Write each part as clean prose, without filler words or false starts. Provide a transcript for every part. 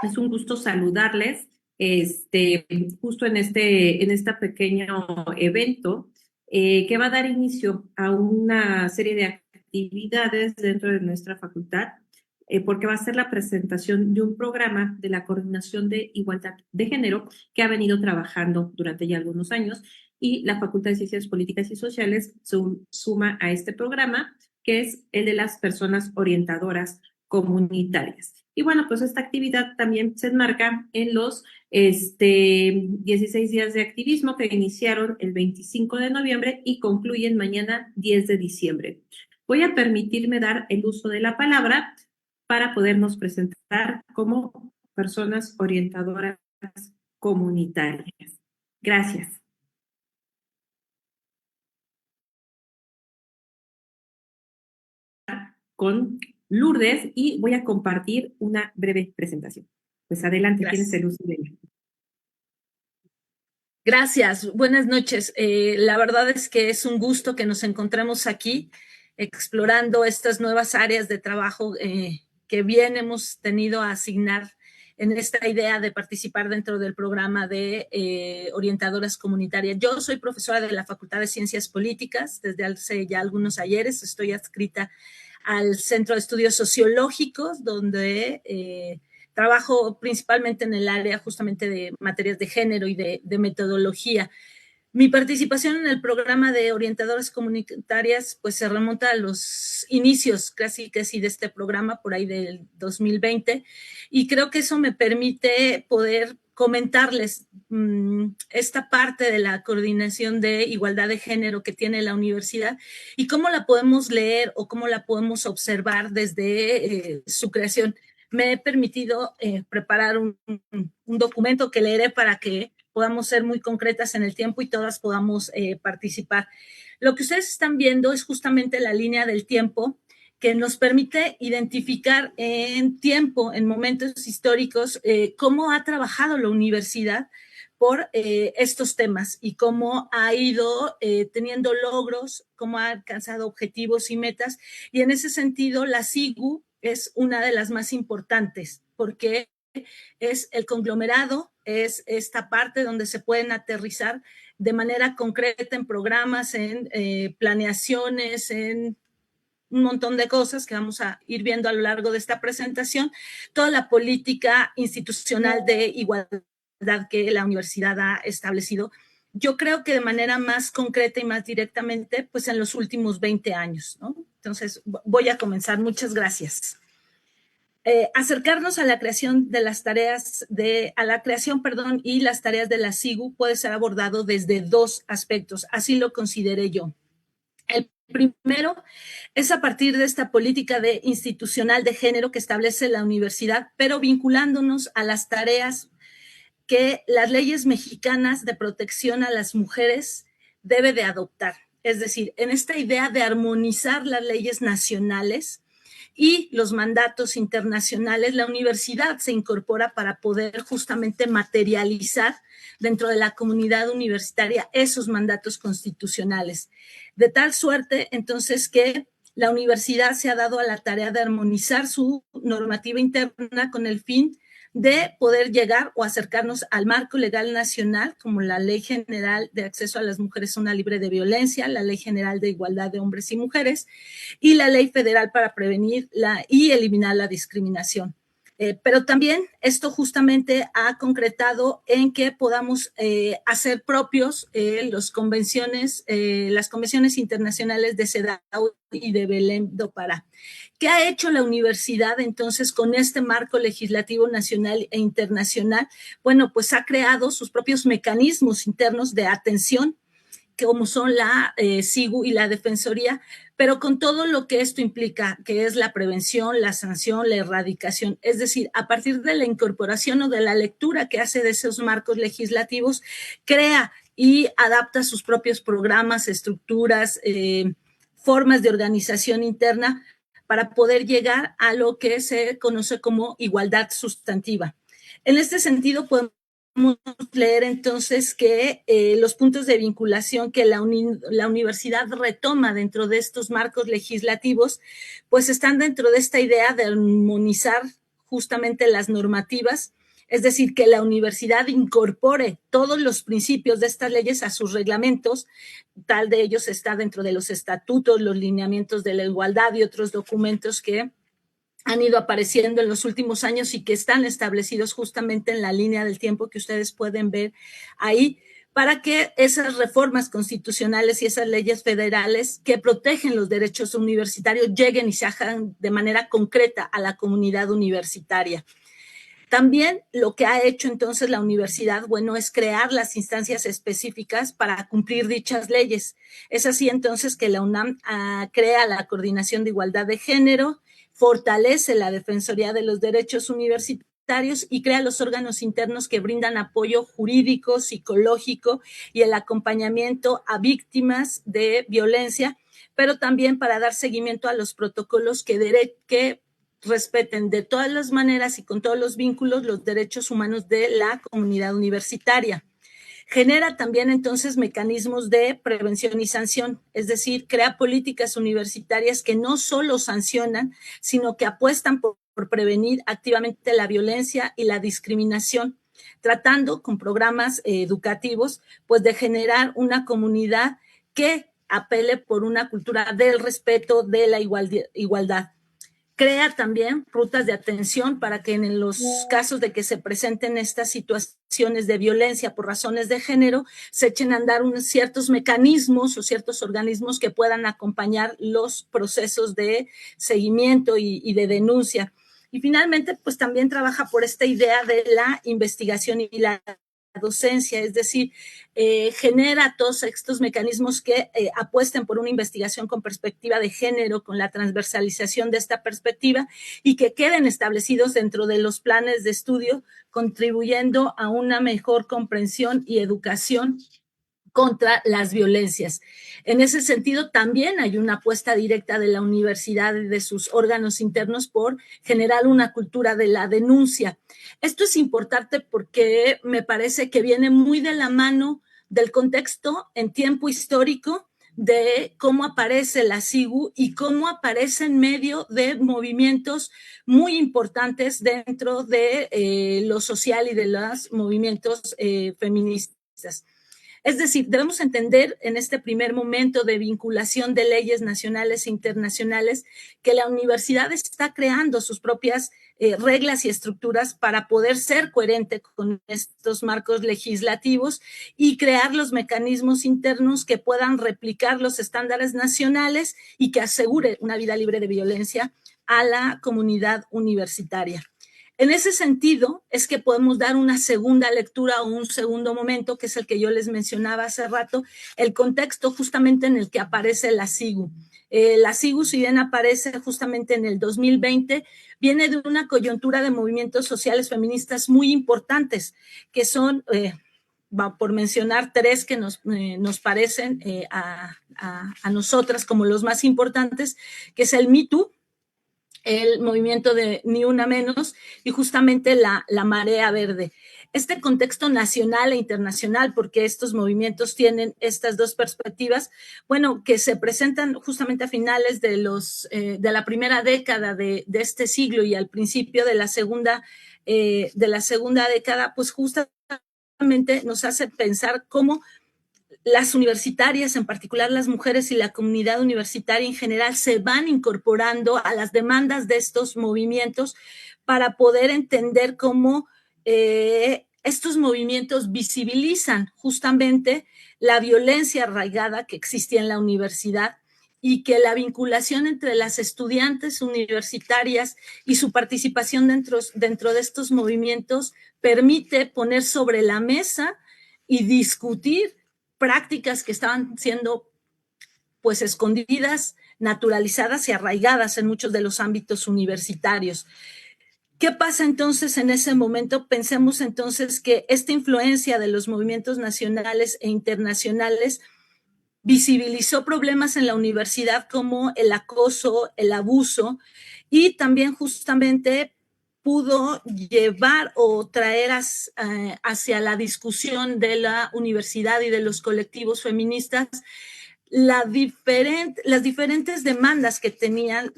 Es un gusto saludarles, justo en este pequeño evento que va a dar inicio a una serie de actividades dentro de nuestra facultad, porque va a ser la presentación de un programa de la Coordinación de Igualdad de Género que ha venido trabajando durante ya algunos años, y la Facultad de Ciencias Políticas y Sociales suma a este programa, que es el de las personas orientadoras comunitarias. Y bueno, pues esta actividad también se enmarca en los 16 días de activismo que iniciaron el 25 de noviembre y concluyen mañana 10 de diciembre. Voy a permitirme dar el uso de la palabra para podernos presentar como personas orientadoras comunitarias. Gracias. Con Lourdes y voy a compartir una breve presentación. Pues adelante, tienes Gracias. el uso de ella. Gracias, buenas noches. La verdad es que es un gusto que nos encontremos aquí explorando estas nuevas áreas de trabajo que bien hemos tenido a asignar en esta idea de participar dentro del programa de orientadoras comunitarias. Yo soy profesora de la Facultad de Ciencias Políticas desde hace ya algunos ayeres. Estoy adscrita al Centro de Estudios Sociológicos, donde trabajo principalmente en el área justamente de materias de género y de metodología. Mi participación en el programa de orientadoras comunitarias pues se remonta a los inicios casi de este programa, por ahí del 2020, y creo que eso me permite poder comentarles esta parte de la coordinación de igualdad de género que tiene la universidad y cómo la podemos leer o cómo la podemos observar desde su creación. Me he permitido preparar un documento que leeré para que podamos ser muy concretas en el tiempo y todas podamos participar. Lo que ustedes están viendo es justamente la línea del tiempo que nos permite identificar en tiempo, en momentos históricos, cómo ha trabajado la universidad por estos temas y cómo ha ido teniendo logros, cómo ha alcanzado objetivos y metas. Y en ese sentido, la SIGU es una de las más importantes porque es el conglomerado, es esta parte donde se pueden aterrizar de manera concreta en programas, en planeaciones, en un montón de cosas que vamos a ir viendo a lo largo de esta presentación, toda la política institucional de igualdad que la universidad ha establecido. Yo creo que de manera más concreta y más directamente, pues en los últimos 20 años, ¿no? Entonces, voy a comenzar. Muchas gracias. Acercarnos a la creación de las tareas y las tareas de la SIGU puede ser abordado desde dos aspectos, así lo consideré yo. El primero es a partir de esta política institucional de género que establece la universidad, pero vinculándonos a las tareas que las leyes mexicanas de protección a las mujeres debe de adoptar. Es decir, en esta idea de armonizar las leyes nacionales y los mandatos internacionales, la universidad se incorpora para poder justamente materializar dentro de la comunidad universitaria esos mandatos constitucionales. De tal suerte, entonces, que la universidad se ha dado a la tarea de armonizar su normativa interna con el fin de poder llegar o acercarnos al marco legal nacional, como la Ley General de Acceso a las Mujeres a una Libre de Violencia, la Ley General de Igualdad de Hombres y Mujeres y la Ley Federal para prevenir y eliminar la discriminación. Pero también esto justamente ha concretado en que podamos hacer propios las convenciones internacionales de CEDAW y de Belém do Pará. ¿Qué ha hecho la universidad entonces con este marco legislativo nacional e internacional? Bueno, pues ha creado sus propios mecanismos internos de atención, como son la SIGU y la Defensoría, pero con todo lo que esto implica, que es la prevención, la sanción, la erradicación. Es decir, a partir de la incorporación o de la lectura que hace de esos marcos legislativos, crea y adapta sus propios programas, estructuras, formas de organización interna para poder llegar a lo que se conoce como igualdad sustantiva. En este sentido, podemos leer entonces que los puntos de vinculación que la universidad retoma dentro de estos marcos legislativos, pues están dentro de esta idea de armonizar justamente las normativas, es decir, que la universidad incorpore todos los principios de estas leyes a sus reglamentos. Tal de ellos está dentro de los estatutos, los lineamientos de la igualdad y otros documentos que han ido apareciendo en los últimos años y que están establecidos justamente en la línea del tiempo que ustedes pueden ver ahí, para que esas reformas constitucionales y esas leyes federales que protegen los derechos universitarios lleguen y se hagan de manera concreta a la comunidad universitaria. También lo que ha hecho entonces la universidad, bueno, es crear las instancias específicas para cumplir dichas leyes. Es así entonces que la UNAM crea la Coordinación de Igualdad de Género, fortalece la Defensoría de los Derechos Universitarios y crea los órganos internos que brindan apoyo jurídico, psicológico y el acompañamiento a víctimas de violencia, pero también para dar seguimiento a los protocolos que respeten de todas las maneras y con todos los vínculos los derechos humanos de la comunidad universitaria. Genera también entonces mecanismos de prevención y sanción, es decir, crea políticas universitarias que no solo sancionan, sino que apuestan por prevenir activamente la violencia y la discriminación, tratando con programas educativos, pues de generar una comunidad que apele por una cultura del respeto, de la igualdad. Crea también rutas de atención para que en los casos de que se presenten estas situaciones de violencia por razones de género, se echen a andar ciertos mecanismos o ciertos organismos que puedan acompañar los procesos de seguimiento y de denuncia. Y finalmente, pues también trabaja por esta idea de la investigación y la docencia, es decir, genera todos estos mecanismos que apuesten por una investigación con perspectiva de género, con la transversalización de esta perspectiva y que queden establecidos dentro de los planes de estudio, contribuyendo a una mejor comprensión y educación contra las violencias. En ese sentido, también hay una apuesta directa de la universidad y de sus órganos internos por generar una cultura de la denuncia. Esto es importante porque me parece que viene muy de la mano del contexto en tiempo histórico de cómo aparece la SIGU y cómo aparece en medio de movimientos muy importantes dentro de lo social y de los movimientos feministas. Es decir, debemos entender en este primer momento de vinculación de leyes nacionales e internacionales que la universidad está creando sus propias reglas y estructuras para poder ser coherente con estos marcos legislativos y crear los mecanismos internos que puedan replicar los estándares nacionales y que asegure una vida libre de violencia a la comunidad universitaria. En ese sentido, es que podemos dar una segunda lectura o un segundo momento, que es el que yo les mencionaba hace rato, el contexto justamente en el que aparece la SIGU. La SIGU, si bien aparece justamente en el 2020, viene de una coyuntura de movimientos sociales feministas muy importantes, que son, por mencionar tres que nos parecen a nosotras como los más importantes, que es el Me Too, el movimiento de Ni Una Menos y justamente la Marea Verde. Este contexto nacional e internacional, porque estos movimientos tienen estas dos perspectivas, bueno, que se presentan justamente a finales de la primera década de este siglo y al principio de la segunda década, pues justamente nos hace pensar cómo las universitarias, en particular las mujeres y la comunidad universitaria en general, se van incorporando a las demandas de estos movimientos para poder entender cómo estos movimientos visibilizan justamente la violencia arraigada que existía en la universidad y que la vinculación entre las estudiantes universitarias y su participación dentro de estos movimientos permite poner sobre la mesa y discutir prácticas que estaban siendo pues escondidas, naturalizadas y arraigadas en muchos de los ámbitos universitarios. ¿Qué pasa entonces en ese momento? Pensemos entonces que esta influencia de los movimientos nacionales e internacionales visibilizó problemas en la universidad como el acoso, el abuso y también justamente pudo llevar o traer hacia la discusión de la universidad y de los colectivos feministas las diferentes demandas que tenían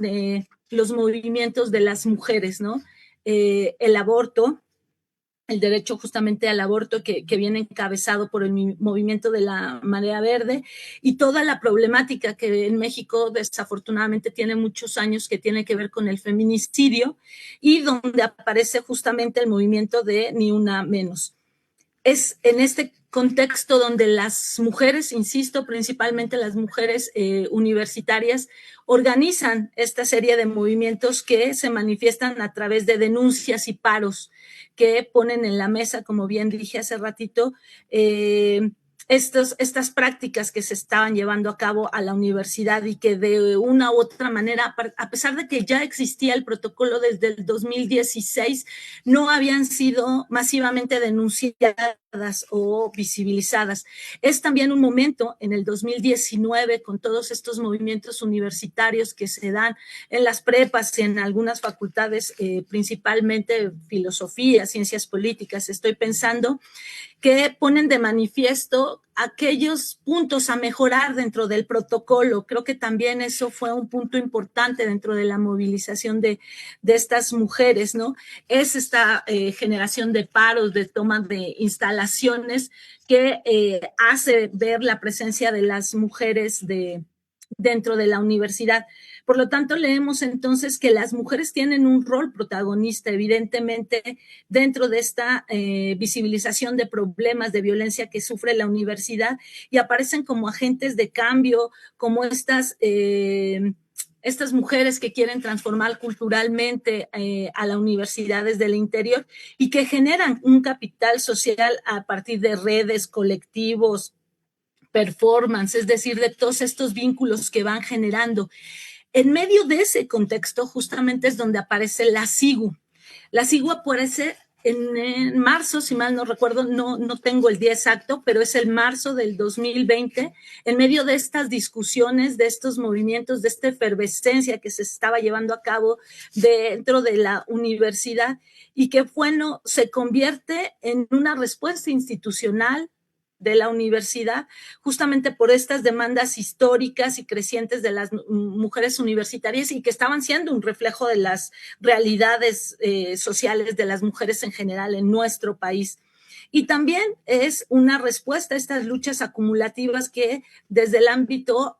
los movimientos de las mujeres, ¿no? el aborto, el derecho justamente al aborto que viene encabezado por el movimiento de la Marea Verde y toda la problemática que en México desafortunadamente tiene muchos años que tiene que ver con el feminicidio y donde aparece justamente el movimiento de Ni Una Menos. Es en este contexto donde las mujeres, insisto, principalmente las mujeres universitarias, organizan esta serie de movimientos que se manifiestan a través de denuncias y paros que ponen en la mesa, como bien dije hace ratito, estas prácticas que se estaban llevando a cabo a la universidad y que de una u otra manera, a pesar de que ya existía el protocolo desde el 2016, no habían sido masivamente denunciadas o visibilizadas. Es también un momento en el 2019 con todos estos movimientos universitarios que se dan en las prepas y en algunas facultades, principalmente filosofía, ciencias políticas, estoy pensando, que ponen de manifiesto aquellos puntos a mejorar dentro del protocolo. Creo que también eso fue un punto importante dentro de la movilización de estas mujeres, ¿no? Es esta generación de paros, de toma de instalaciones que hace ver la presencia de las mujeres dentro de la universidad. Por lo tanto, leemos entonces que las mujeres tienen un rol protagonista, evidentemente, dentro de esta visibilización de problemas de violencia que sufre la universidad y aparecen como agentes de cambio, como estas mujeres que quieren transformar culturalmente a la universidad desde el interior y que generan un capital social a partir de redes, colectivos, performance, es decir, de todos estos vínculos que van generando. En medio de ese contexto, justamente es donde aparece la SIGU. La SIGU aparece en marzo, si mal no recuerdo, no tengo el día exacto, pero es el marzo del 2020, en medio de estas discusiones, de estos movimientos, de esta efervescencia que se estaba llevando a cabo dentro de la universidad y que, bueno, se convierte en una respuesta institucional de la universidad, justamente por estas demandas históricas y crecientes de las mujeres universitarias y que estaban siendo un reflejo de las realidades sociales de las mujeres en general en nuestro país. Y también es una respuesta a estas luchas acumulativas que desde el ámbito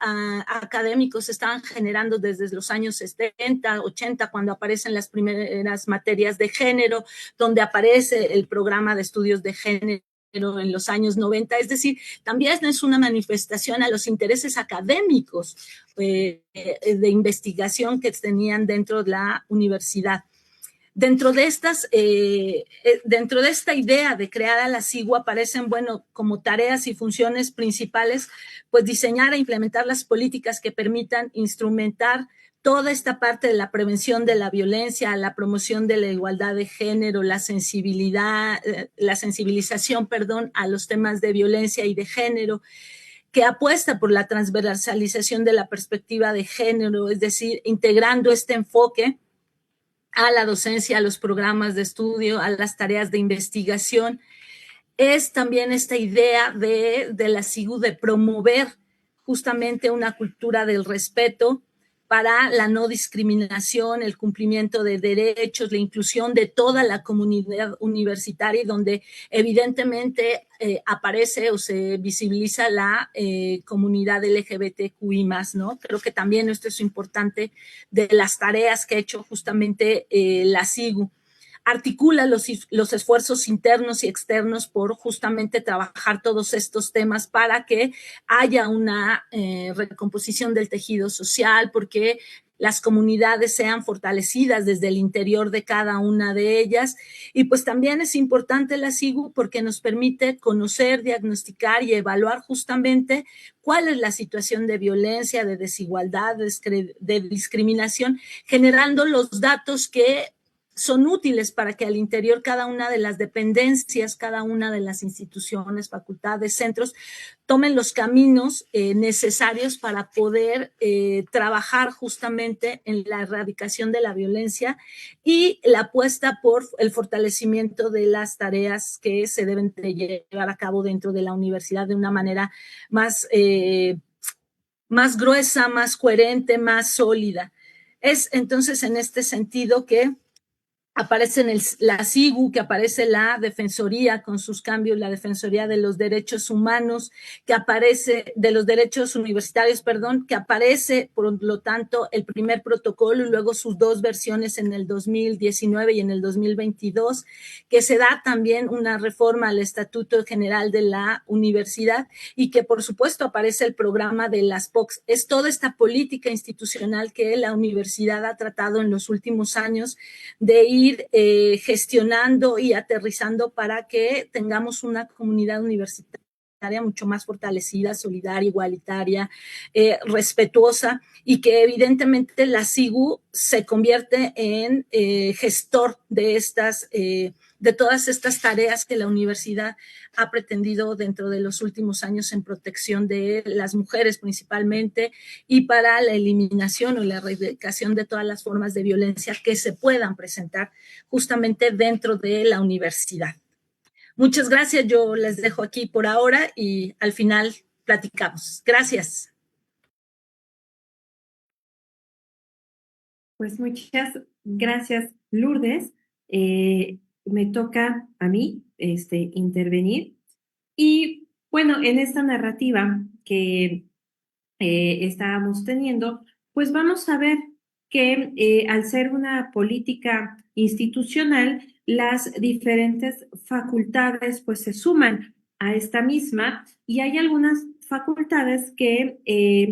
académico se estaban generando desde los años 70, 80, cuando aparecen las primeras materias de género, donde aparece el programa de estudios de género en los años 90, es decir, también es una manifestación a los intereses académicos de investigación que tenían dentro de la universidad. Dentro de esta idea de crear a la SIGU aparecen, bueno, como tareas y funciones principales, pues diseñar e implementar las políticas que permitan instrumentar toda esta parte de la prevención de la violencia, la promoción de la igualdad de género, la sensibilización, a los temas de violencia y de género, que apuesta por la transversalización de la perspectiva de género, es decir, integrando este enfoque a la docencia, a los programas de estudio, a las tareas de investigación. Es también esta idea de la SIGU de promover justamente una cultura del respeto para la no discriminación, el cumplimiento de derechos, la inclusión de toda la comunidad universitaria, donde evidentemente aparece o se visibiliza la comunidad LGBTQI+, ¿no? Creo que también esto es importante de las tareas que ha hecho justamente la SIGU. Articula los esfuerzos internos y externos por justamente trabajar todos estos temas para que haya una recomposición del tejido social, porque las comunidades sean fortalecidas desde el interior de cada una de ellas. Y pues también es importante la SIGU porque nos permite conocer, diagnosticar y evaluar justamente cuál es la situación de violencia, de desigualdad, de discriminación, generando los datos que son útiles para que al interior cada una de las dependencias, cada una de las instituciones, facultades, centros, tomen los caminos necesarios para poder trabajar justamente en la erradicación de la violencia y la apuesta por el fortalecimiento de las tareas que se deben de llevar a cabo dentro de la universidad de una manera más gruesa, más coherente, más sólida. Es entonces en este sentido que aparece la SIGU, que aparece la Defensoría con sus cambios, la Defensoría de los Derechos Humanos, que aparece, de los Derechos Universitarios, perdón, que aparece, por lo tanto, el primer protocolo y luego sus dos versiones en el 2019 y en el 2022, que se da también una reforma al Estatuto General de la Universidad y que, por supuesto, aparece el programa de las POCs. Es toda esta política institucional que la universidad ha tratado en los últimos años de ir gestionando y aterrizando para que tengamos una comunidad universitaria mucho más fortalecida, solidaria, igualitaria, respetuosa, y que evidentemente la SIGU se convierte en gestor de de todas estas tareas que la universidad ha pretendido dentro de los últimos años en protección de las mujeres principalmente y para la eliminación o la erradicación de todas las formas de violencia que se puedan presentar justamente dentro de la universidad. Muchas gracias, yo les dejo aquí por ahora y al final platicamos. Gracias. Pues muchas gracias, Lourdes. Me toca a mí intervenir. Y bueno, en esta narrativa que estábamos teniendo, pues vamos a ver que al ser una política institucional, las diferentes facultades pues se suman a esta misma y hay algunas facultades que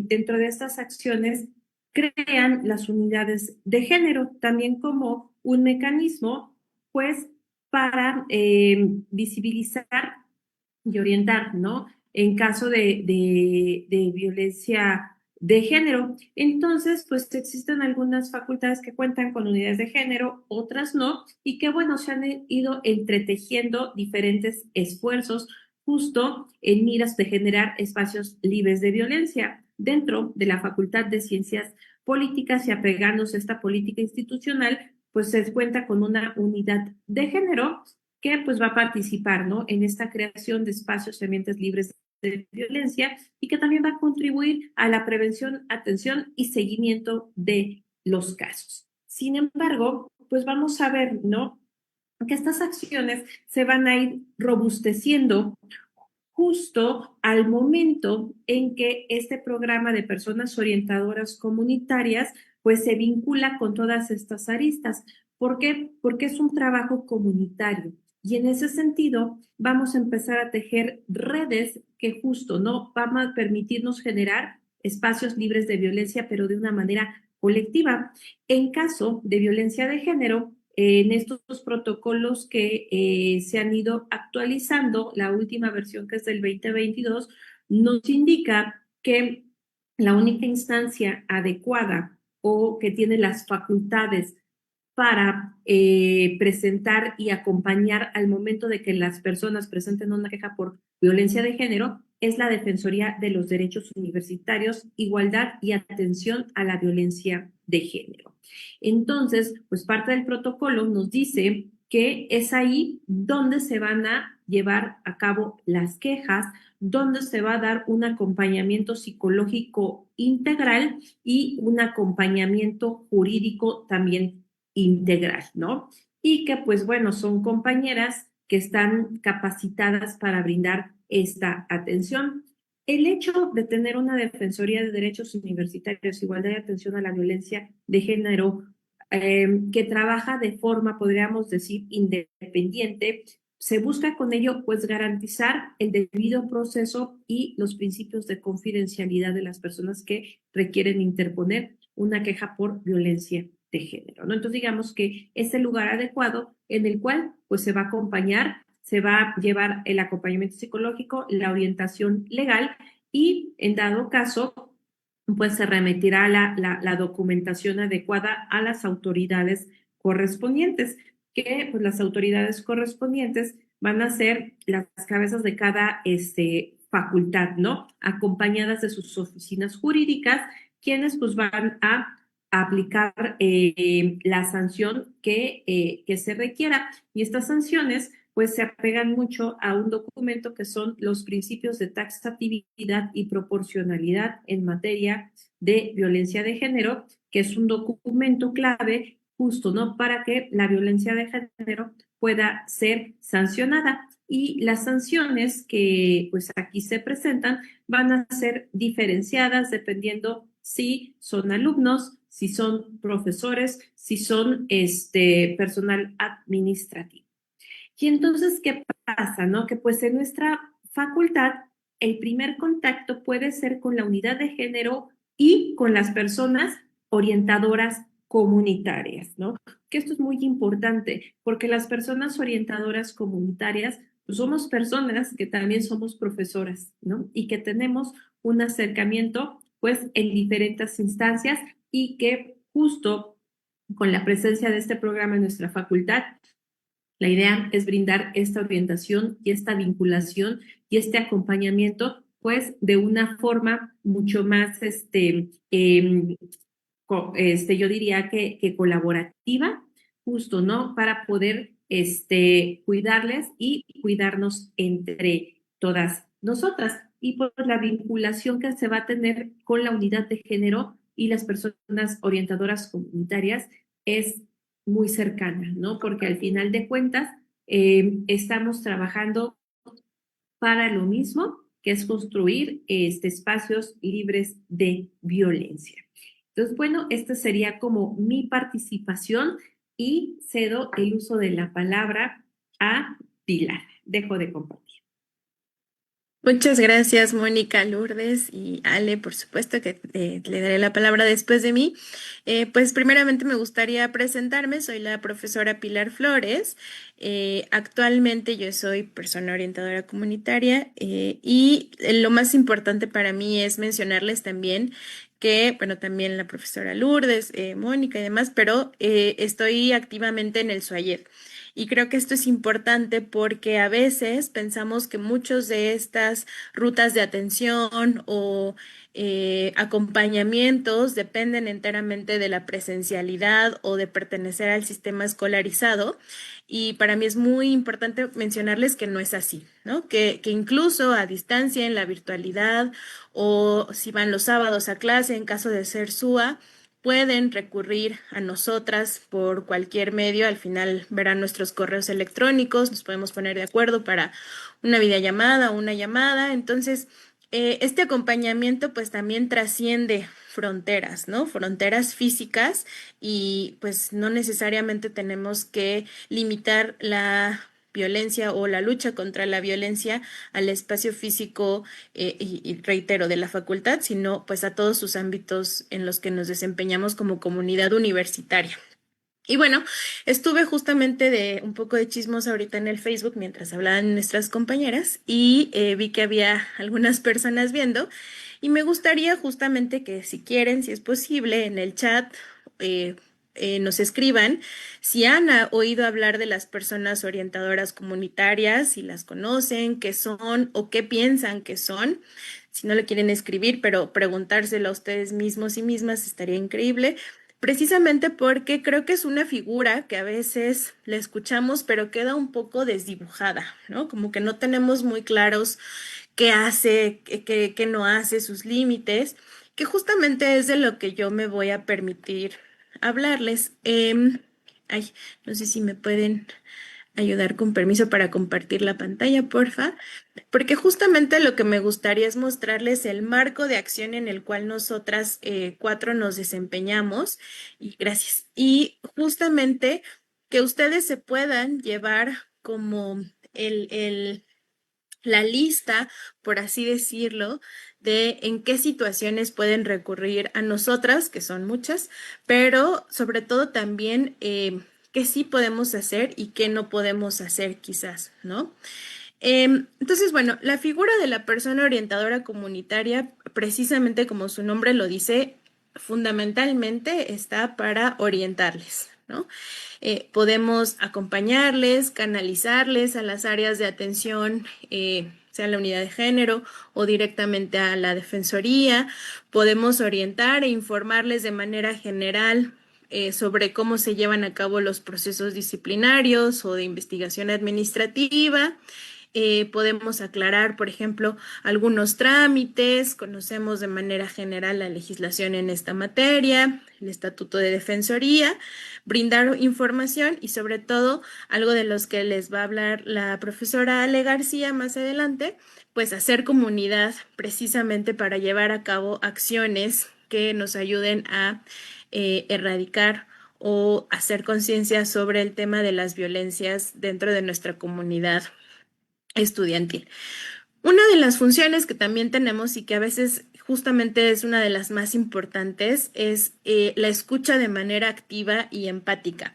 dentro de estas acciones crean las unidades de género también como un mecanismo pues para visibilizar y orientar, ¿no? En caso de violencia de género. Entonces, pues existen algunas facultades que cuentan con unidades de género, otras no, y que bueno, se han ido entretejiendo diferentes esfuerzos justo en miras de generar espacios libres de violencia dentro de la Facultad de Ciencias Políticas y apegándose a esta política institucional, pues se cuenta con una unidad de género que pues va a participar, ¿no? En esta creación de espacios y ambientes libres de violencia y que también va a contribuir a la prevención, atención y seguimiento de los casos. Sin embargo, pues vamos a ver, ¿no? Que estas acciones se van a ir robusteciendo justo al momento en que este programa de personas orientadoras comunitarias pues se vincula con todas estas aristas. ¿Por qué? Porque es un trabajo comunitario. Y en ese sentido, vamos a empezar a tejer redes que justo no van a permitirnos generar espacios libres de violencia, pero de una manera colectiva. En caso de violencia de género, en estos protocolos que se han ido actualizando, la última versión que es del 2022, nos indica que la única instancia adecuada o que tiene las facultades para presentar y acompañar al momento de que las personas presenten una queja por violencia de género es la Defensoría de los Derechos Universitarios, Igualdad y Atención a la Violencia de Género. Entonces, pues parte del protocolo nos dice que es ahí donde se van a llevar a cabo las quejas, donde se va a dar un acompañamiento psicológico integral y un acompañamiento jurídico también integral, ¿no? Y que pues bueno, son compañeras que están capacitadas para brindar esta atención. El hecho de tener una Defensoría de Derechos Universitarios, Igualdad y Atención a la Violencia de Género, que trabaja de forma, podríamos decir, independiente, se busca con ello pues garantizar el debido proceso y los principios de confidencialidad de las personas que requieren interponer una queja por violencia de género, ¿no? Entonces digamos que es el lugar adecuado en el cual pues se va a acompañar, se va a llevar el acompañamiento psicológico, la orientación legal y en dado caso pues se remitirá la documentación adecuada a las autoridades correspondientes, que pues las autoridades correspondientes van a ser las cabezas de cada facultad, ¿no? Acompañadas de sus oficinas jurídicas, quienes pues van a aplicar la sanción que se requiera. Y estas sanciones pues se apegan mucho a un documento que son los principios de taxatividad y proporcionalidad en materia de violencia de género, que es un documento clave justo, ¿no? Para que la violencia de género pueda ser sancionada. Y las sanciones que pues aquí se presentan van a ser diferenciadas dependiendo si son alumnos, si son profesores, si son personal administrativo. Y entonces, ¿qué pasa, no? Que pues en nuestra facultad el primer contacto puede ser con la unidad de género y con las personas orientadoras comunitarias, ¿no? Que esto es muy importante porque las personas orientadoras comunitarias pues somos personas que también somos profesoras, ¿no? Y que tenemos un acercamiento pues en diferentes instancias y que justo con la presencia de este programa en nuestra facultad la idea es brindar esta orientación y esta vinculación y este acompañamiento, pues, de una forma mucho más, yo diría que colaborativa, justo, ¿no? Para poder, cuidarles y cuidarnos entre todas nosotras. Y por la vinculación que se va a tener con la unidad de género y las personas orientadoras comunitarias es muy cercana, ¿no? Porque al final de cuentas estamos trabajando para lo mismo, que es construir espacios libres de violencia. Entonces, bueno, esta sería como mi participación y cedo el uso de la palabra a Pilar. Dejo de compartir. Muchas gracias, Mónica, Lourdes y Ale, por supuesto que le daré la palabra después de mí. Pues primeramente me gustaría presentarme, soy la profesora Pilar Flores. Actualmente yo soy persona orientadora comunitaria y lo más importante para mí es mencionarles también que, bueno, también la profesora Lourdes, Mónica y demás, pero estoy activamente en el SUAYED. Y creo que esto es importante porque a veces pensamos que muchos de estas rutas de atención o acompañamientos dependen enteramente de la presencialidad o de pertenecer al sistema escolarizado. Y para mí es muy importante mencionarles que no es así, ¿no? Que incluso a distancia, en la virtualidad o si van los sábados a clase, en caso de ser SUA, pueden recurrir a nosotras por cualquier medio. Al final verán nuestros correos electrónicos, nos podemos poner de acuerdo para una videollamada o una llamada. Entonces, este acompañamiento pues también trasciende fronteras, ¿no? Fronteras físicas y pues no necesariamente tenemos que limitar la violencia o la lucha contra la violencia al espacio físico y reitero, de la facultad, sino pues a todos sus ámbitos en los que nos desempeñamos como comunidad universitaria. Y bueno, estuve justamente de un poco de chismos ahorita en el Facebook mientras hablaban nuestras compañeras y vi que había algunas personas viendo y me gustaría justamente que si quieren, si es posible, en el chat eh, nos escriban si han oído hablar de las personas orientadoras comunitarias, si las conocen, qué son o qué piensan que son. Si no le quieren escribir, pero preguntárselo a ustedes mismos y mismas estaría increíble precisamente porque creo que es una figura que a veces la escuchamos, pero queda un poco desdibujada, ¿no? Como que no tenemos muy claros qué hace, qué no hace, sus límites, que justamente es de lo que yo me voy a permitir hablarles. Ay, no sé si me pueden ayudar con permiso para compartir la pantalla, porfa, porque justamente lo que me gustaría es mostrarles el marco de acción en el cual nosotras cuatro nos desempeñamos. Y gracias. Y justamente que ustedes se puedan llevar como la lista, por así decirlo, de en qué situaciones pueden recurrir a nosotras, que son muchas, pero sobre todo también qué sí podemos hacer y qué no podemos hacer quizás, ¿no? Entonces, bueno, la figura de la persona orientadora comunitaria, precisamente como su nombre lo dice, fundamentalmente está para orientarles, ¿no? Podemos acompañarles, canalizarles a las áreas de atención, sea la unidad de género o directamente a la defensoría. Podemos orientar e informarles de manera general sobre cómo se llevan a cabo los procesos disciplinarios o de investigación administrativa. podemos aclarar, por ejemplo, algunos trámites, conocemos de manera general la legislación en esta materia, el Estatuto de Defensoría, brindar información y sobre todo algo de los que les va a hablar la profesora Ale García más adelante, pues hacer comunidad precisamente para llevar a cabo acciones que nos ayuden a erradicar o hacer conciencia sobre el tema de las violencias dentro de nuestra comunidad estudiantil. Una de las funciones que también tenemos y que a veces justamente es una de las más importantes es la escucha de manera activa y empática.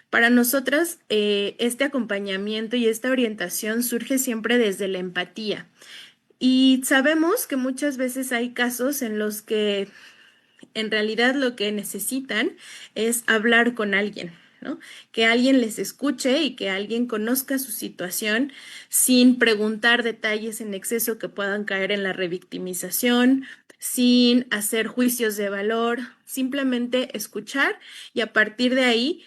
Para nosotras, este acompañamiento y esta orientación surge siempre desde la empatía. Y sabemos que muchas veces hay casos en los que en realidad lo que necesitan es hablar con alguien, ¿no? Que alguien les escuche y que alguien conozca su situación sin preguntar detalles en exceso que puedan caer en la revictimización, sin hacer juicios de valor, simplemente escuchar y a partir de ahí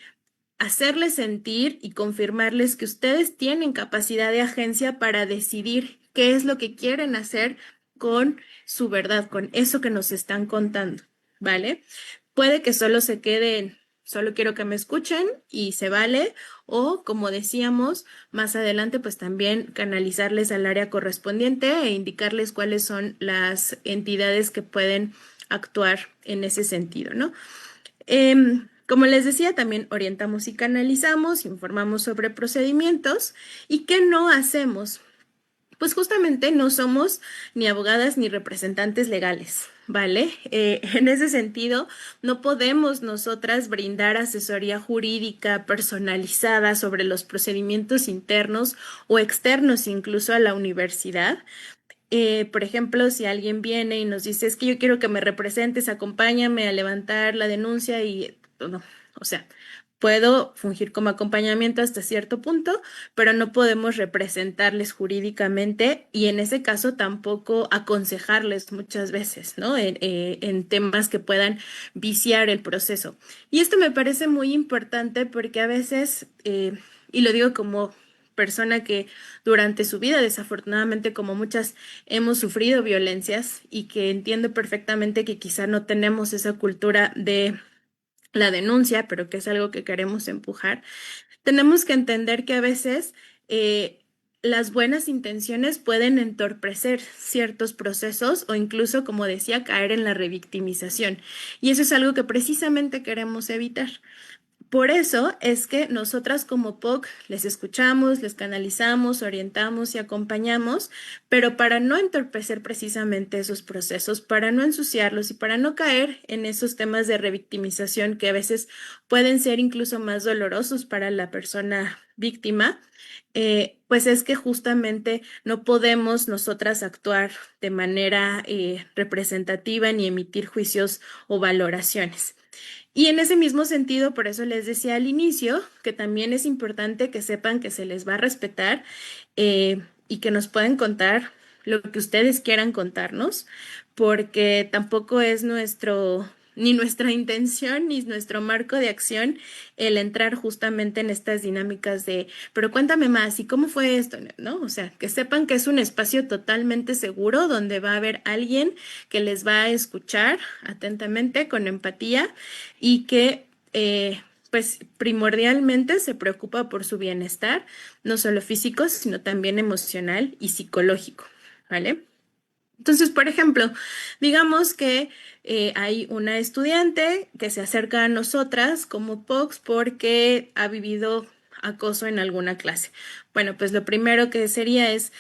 hacerles sentir y confirmarles que ustedes tienen capacidad de agencia para decidir qué es lo que quieren hacer con su verdad, con eso que nos están contando, ¿vale? Puede que solo se queden, solo quiero que me escuchen y se vale, o como decíamos, más adelante, pues también canalizarles al área correspondiente e indicarles cuáles son las entidades que pueden actuar en ese sentido, ¿no? Como les decía, también orientamos y canalizamos, informamos sobre procedimientos y qué no hacemos. Pues justamente no somos ni abogadas ni representantes legales, ¿vale? En ese sentido, no podemos nosotras brindar asesoría jurídica personalizada sobre los procedimientos internos o externos incluso a la universidad. Por ejemplo, si alguien viene y nos dice, es que yo quiero que me representes, acompáñame a levantar la denuncia y, no, o sea, puedo fungir como acompañamiento hasta cierto punto, pero no podemos representarles jurídicamente y en ese caso tampoco aconsejarles muchas veces, ¿no? En temas que puedan viciar el proceso. Y esto me parece muy importante porque a veces, y lo digo como persona que durante su vida, desafortunadamente, como muchas, hemos sufrido violencias y que entiendo perfectamente que quizá no tenemos esa cultura de la denuncia, pero que es algo que queremos empujar, tenemos que entender que a veces las buenas intenciones pueden entorpecer ciertos procesos o incluso, como decía, caer en la revictimización. Y eso es algo que precisamente queremos evitar. Por eso es que nosotras como POC les escuchamos, les canalizamos, orientamos y acompañamos, pero para no entorpecer precisamente esos procesos, para no ensuciarlos y para no caer en esos temas de revictimización que a veces pueden ser incluso más dolorosos para la persona víctima, pues es que justamente no podemos nosotras actuar de manera representativa ni emitir juicios o valoraciones. Y en ese mismo sentido, por eso les decía al inicio que también es importante que sepan que se les va a respetar y que nos pueden contar lo que ustedes quieran contarnos, porque tampoco es ni nuestra intención, ni nuestro marco de acción el entrar justamente en estas dinámicas de, pero cuéntame más, ¿y cómo fue esto? ¿No? O sea, que sepan que es un espacio totalmente seguro donde va a haber alguien que les va a escuchar atentamente, con empatía y que pues primordialmente se preocupa por su bienestar, no solo físico, sino también emocional y psicológico, ¿vale? Entonces, por ejemplo, digamos que hay una estudiante que se acerca a nosotras como POCs porque ha vivido acoso en alguna clase. Bueno, pues lo primero que sería es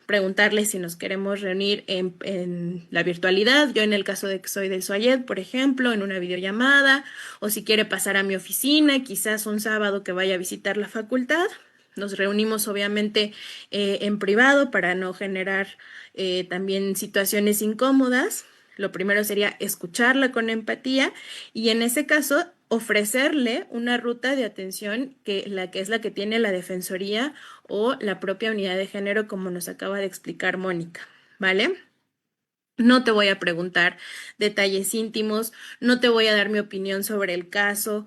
preguntarle si nos queremos reunir en la virtualidad. Yo en el caso de que soy del SOAYED, por ejemplo, en una videollamada, o si quiere pasar a mi oficina, quizás un sábado que vaya a visitar la facultad. Nos reunimos obviamente en privado para no generar también situaciones incómodas. Lo primero sería escucharla con empatía y en ese caso ofrecerle una ruta de atención que es la que tiene la Defensoría o la propia unidad de género, como nos acaba de explicar Mónica, ¿vale? No te voy a preguntar detalles íntimos, no te voy a dar mi opinión sobre el caso.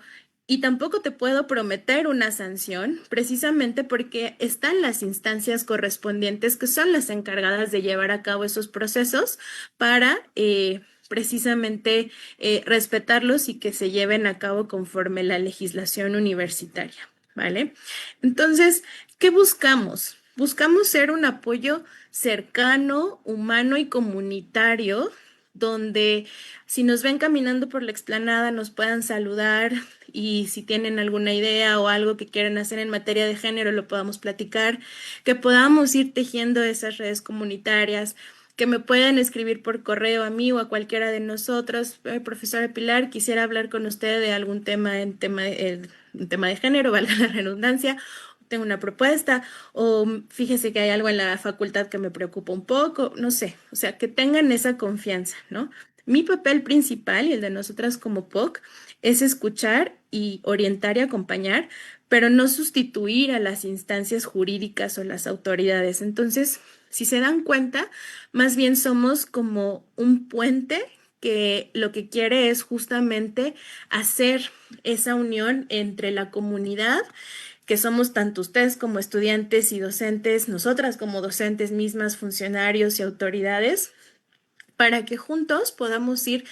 y tampoco te puedo prometer una sanción, precisamente porque están las instancias correspondientes que son las encargadas de llevar a cabo esos procesos para precisamente respetarlos y que se lleven a cabo conforme la legislación universitaria, ¿vale? Entonces, ¿qué buscamos? Buscamos ser un apoyo cercano, humano y comunitario, donde si nos ven caminando por la explanada nos puedan saludar y si tienen alguna idea o algo que quieren hacer en materia de género lo podamos platicar, que podamos ir tejiendo esas redes comunitarias, que me puedan escribir por correo a mí o a cualquiera de nosotros. Profesora Pilar, quisiera hablar con usted de algún tema en tema de género, valga la redundancia, tengo una propuesta, o fíjese que hay algo en la facultad que me preocupa un poco, no sé, o sea, que tengan esa confianza, ¿no? Mi papel principal y el de nosotras como POC es escuchar y orientar y acompañar, pero no sustituir a las instancias jurídicas o las autoridades. Entonces, si se dan cuenta, más bien somos como un puente que lo que quiere es justamente hacer esa unión entre la comunidad, que somos tanto ustedes como estudiantes y docentes, nosotras como docentes mismas, funcionarios y autoridades, para que juntos podamos ir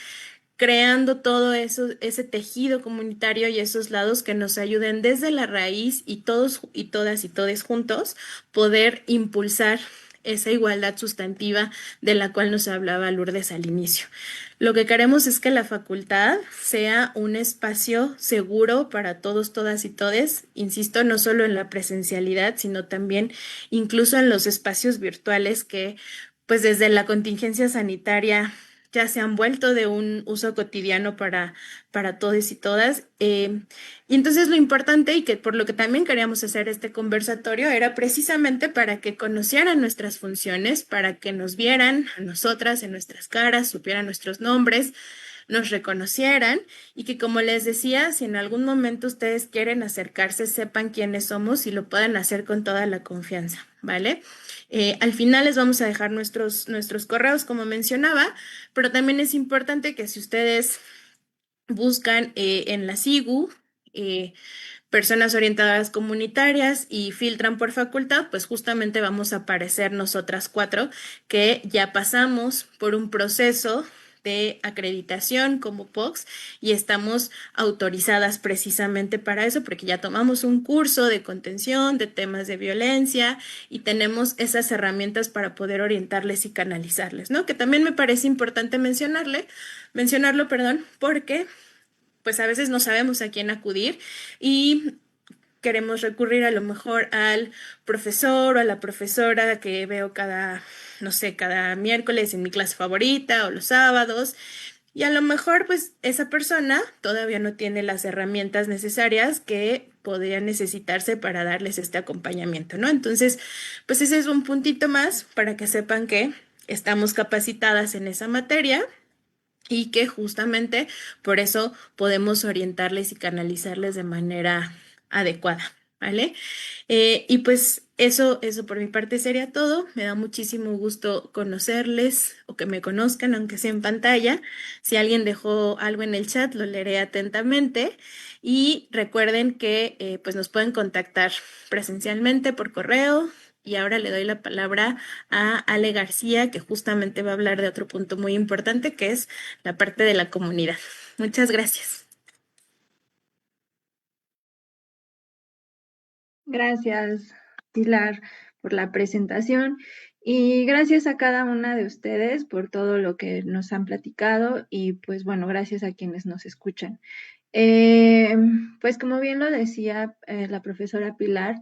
creando todo eso, ese tejido comunitario y esos lados que nos ayuden desde la raíz y todos y todas y todes juntos poder impulsar esa igualdad sustantiva de la cual nos hablaba Lourdes al inicio. Lo que queremos es que la facultad sea un espacio seguro para todos, todas y todes, insisto, no solo en la presencialidad, sino también incluso en los espacios virtuales que, pues desde la contingencia sanitaria ya se han vuelto de un uso cotidiano para todos y todas. Y entonces lo importante y que por lo que también queríamos hacer este conversatorio era precisamente para que conocieran nuestras funciones, para que nos vieran a nosotras en nuestras caras, supieran nuestros nombres, nos reconocieran y que, como les decía, si en algún momento ustedes quieren acercarse, sepan quiénes somos y lo puedan hacer con toda la confianza, ¿vale? Al final les vamos a dejar nuestros correos, como mencionaba, pero también es importante que si ustedes buscan en la SIGU, personas orientadas comunitarias y filtran por facultad, pues justamente vamos a aparecer nosotras 4 que ya pasamos por un proceso de acreditación como POCs y estamos autorizadas precisamente para eso, porque ya tomamos un curso de contención, de temas de violencia y tenemos esas herramientas para poder orientarles y canalizarles, ¿no? Que también me parece importante mencionarlo, porque pues a veces no sabemos a quién acudir y queremos recurrir a lo mejor al profesor o a la profesora que veo no sé, cada miércoles en mi clase favorita o los sábados. Y a lo mejor, pues, esa persona todavía no tiene las herramientas necesarias que podrían necesitarse para darles este acompañamiento, ¿no? Entonces, pues ese es un puntito más para que sepan que estamos capacitadas en esa materia y que justamente por eso podemos orientarles y canalizarles de manera adecuada, ¿vale? Y pues eso por mi parte sería todo. Me da muchísimo gusto conocerles o que me conozcan, aunque sea en pantalla. Si alguien dejó algo en el chat, lo leeré atentamente. Y recuerden que pues nos pueden contactar presencialmente por correo. Y ahora le doy la palabra a Ale García, que justamente va a hablar de otro punto muy importante, que es la parte de la comunidad. Muchas gracias. Gracias, Pilar, por la presentación y gracias a cada una de ustedes por todo lo que nos han platicado y pues bueno, gracias a quienes nos escuchan. Pues como bien lo decía la profesora Pilar